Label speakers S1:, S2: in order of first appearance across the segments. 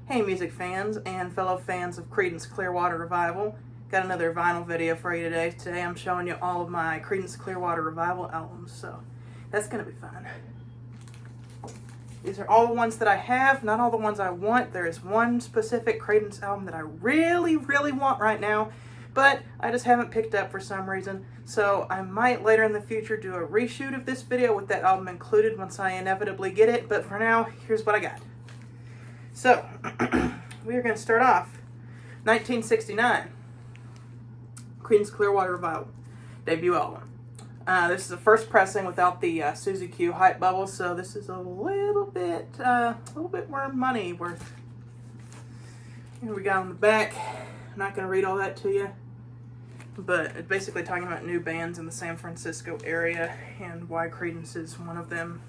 S1: Hey music fans and fellow fans of Creedence Clearwater Revival. Got another vinyl video for you today. Today I'm showing you all of my Creedence Clearwater Revival albums, so that's going to be fun. These are all the ones that I have, not all the ones I want. There is one specific Creedence album that I really want right now, but I just haven't picked up for some reason. So I might later in the future do a reshoot of this video with that album included once I inevitably get it, but for now, here's what I got. So, we are going to start off 1969, Creedence Clearwater Revival, debut album. This is the first pressing without the Susie Q hype bubble, so this is a little bit more money worth. Here we got on the back. I'm not going to read all that to you, but it's basically talking about new bands in the San Francisco area and why Creedence is one of them.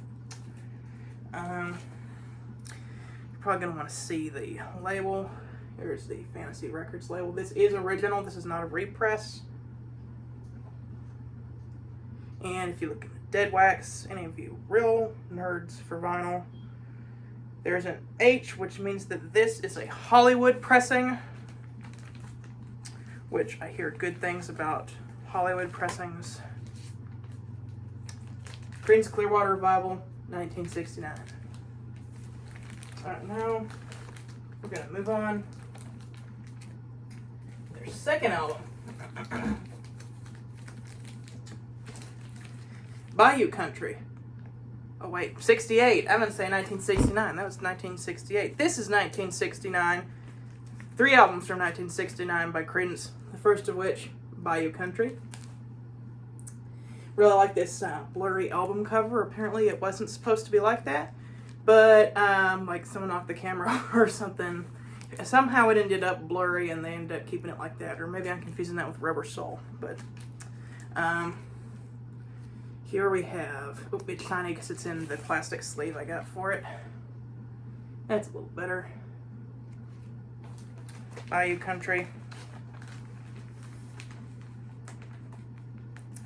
S1: Probably going to want to see the label. Here's the Fantasy Records label. This is original. This is not a repress. And if you look at the dead wax, any of you real nerds for vinyl, there's an H, which means that this is a Hollywood pressing, which I hear good things about Hollywood pressings. Creedence Clearwater Revival, 1969. Alright, now we're going to move on to their second album, Bayou Country. Oh wait, 68. I'm going to say 1969. That was 1968. This is 1969. 3 albums from 1969 by Creedence. The first of which, Bayou Country. Really like this blurry album cover. Apparently it wasn't supposed to be like that. But, like someone knocked the camera or something. Somehow it ended up blurry and they ended up keeping it like that. Or maybe I'm confusing that with Rubber Soul. But, here we have, oh, it's shiny because it's in the plastic sleeve I got for it. That's a little better. Bayou Country.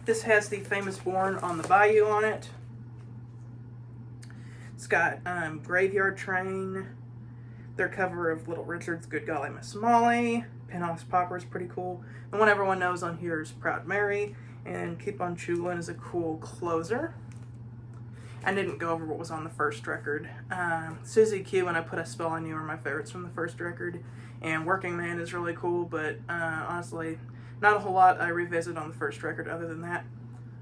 S1: This has the famous Born on the Bayou on it. It's got Graveyard Train, their cover of Little Richard's Good Golly Miss Molly, Pinhoff's Popper is pretty cool. The one everyone knows on here is Proud Mary, and Keep on Chewin' is a cool closer. I didn't go over what was on the first record. Susie Q and I Put a Spell on You are my favorites from the first record, and Working Man is really cool, but honestly, not a whole lot I revisit on the first record other than that.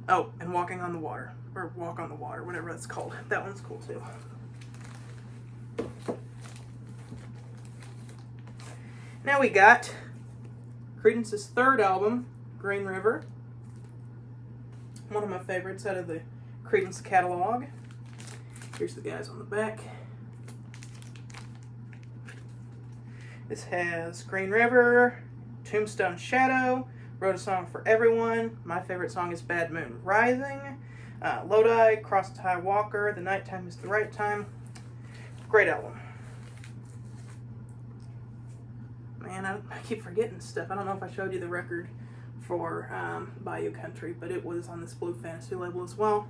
S1: Oh, and Walking on the Water. Or Walk on the Water, whatever that's called. That one's cool too. Now we got Creedence's third album, Green River. One of my favorites out of the Creedence catalog. Here's the guys on the back. This has Green River, Tombstone Shadow, Wrote a Song for Everyone. My favorite song is Bad Moon Rising. Lodi, Cross Tie Walker, The Nighttime is the Right Time. Great album. Man, I keep forgetting stuff. I don't know if I showed you the record for Bayou Country, but it was on this Blue Fantasy label as well.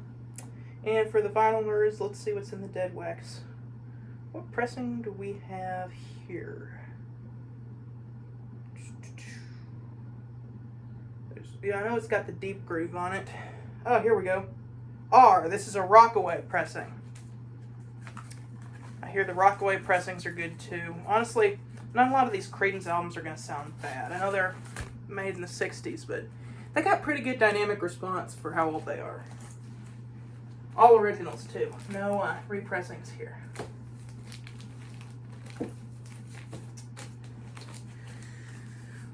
S1: And for the vinyl nerds, let's see what's in the dead wax. What pressing do we have here? Yeah, I know it's got the deep groove on it. Oh, here we go. R. This is a Rockaway pressing. I hear the Rockaway pressings are good too. Honestly, not a lot of these Creedence albums are going to sound bad. I know they're made in the 60s, but they got pretty good dynamic response for how old they are. All originals too. No repressings here.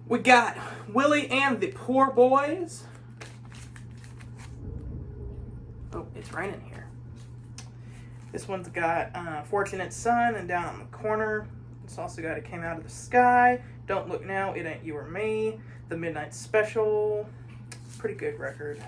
S1: We got Willie and the Poor Boys. Oh, it's raining here. This one's got Fortunate Son and Down on the Corner. It's also got It Came Out of the Sky, Don't Look Now, It Ain't You or Me, The Midnight Special. Pretty good record.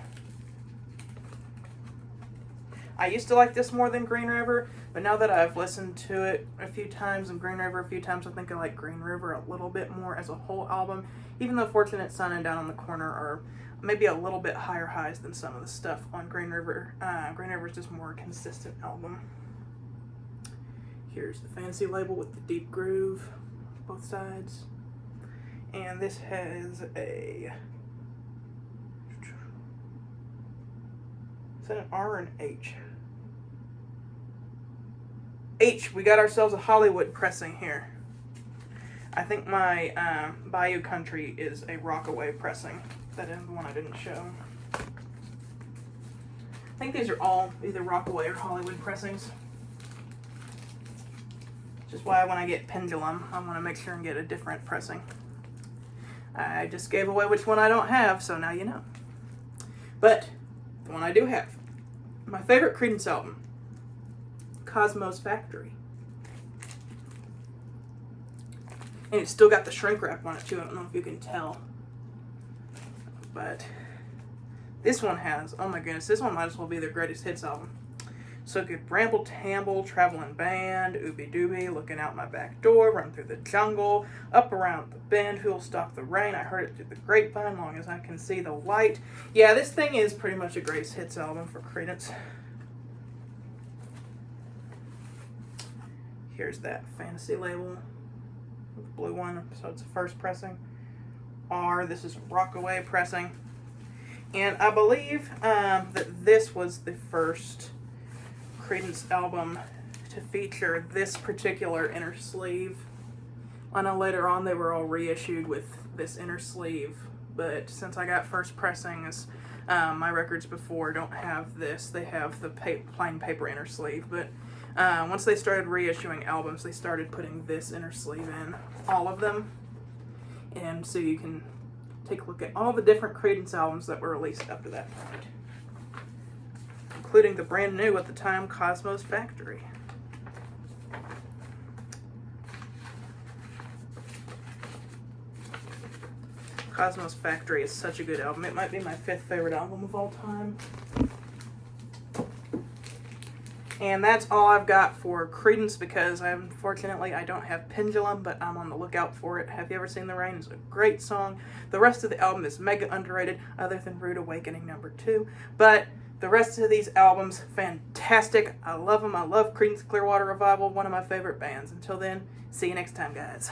S1: I used to like this more than Green River, but now that I've listened to it a few times and Green River a few times, I think I like Green River a little bit more as a whole album, even though Fortunate Son and Down on the Corner are maybe a little bit higher highs than some of the stuff on Green River. Green River is just more a consistent album. Here's the fancy label with the deep groove, both sides. And this has a, is that an R or an H? H, we got ourselves a Hollywood pressing here. I think my Bayou Country is a Rockaway pressing. That is the one I didn't show. I think these are all either Rockaway or Hollywood pressings. Which is why when I get Pendulum, I want to make sure and get a different pressing. I just gave away which one I don't have, so now you know. But the one I do have, my favorite Creedence album, Cosmo's Factory. And it's still got the shrink wrap on it too. I don't know if you can tell. But this one has, oh my goodness, this one might as well be their greatest hits album. So good. Bramble Tamble, Traveling Band, Ooby Dooby, Looking Out My Back Door, Run Through the Jungle, Up Around the Bend, Who'll Stop the Rain, I Heard It Through the Grapevine, Long As I Can See the Light. Yeah, this thing is pretty much a greatest hits album for Creedence. Here's that fantasy label. The blue one, so it's a first pressing. R, this is Rockaway pressing. And I believe that this was the first Creedence album to feature this particular inner sleeve. I know later on they were all reissued with this inner sleeve, but since I got first pressings, my records before don't have this. They have the plain paper inner sleeve, but once they started reissuing albums, they started putting this inner sleeve in all of them. And so you can take a look at all the different Creedence albums that were released up to that point, including the brand new at the time Cosmo's Factory. Cosmo's Factory is such a good album. It might be my 5th favorite album of all time. And that's all I've got for Creedence because unfortunately I don't have Pendulum, but I'm on the lookout for it. Have You Ever Seen the Rain is a great song. The rest of the album is mega underrated other than Rude Awakening #2. But the rest of these albums, fantastic. I love them. I love Creedence Clearwater Revival, one of my favorite bands. Until then, see you next time, guys.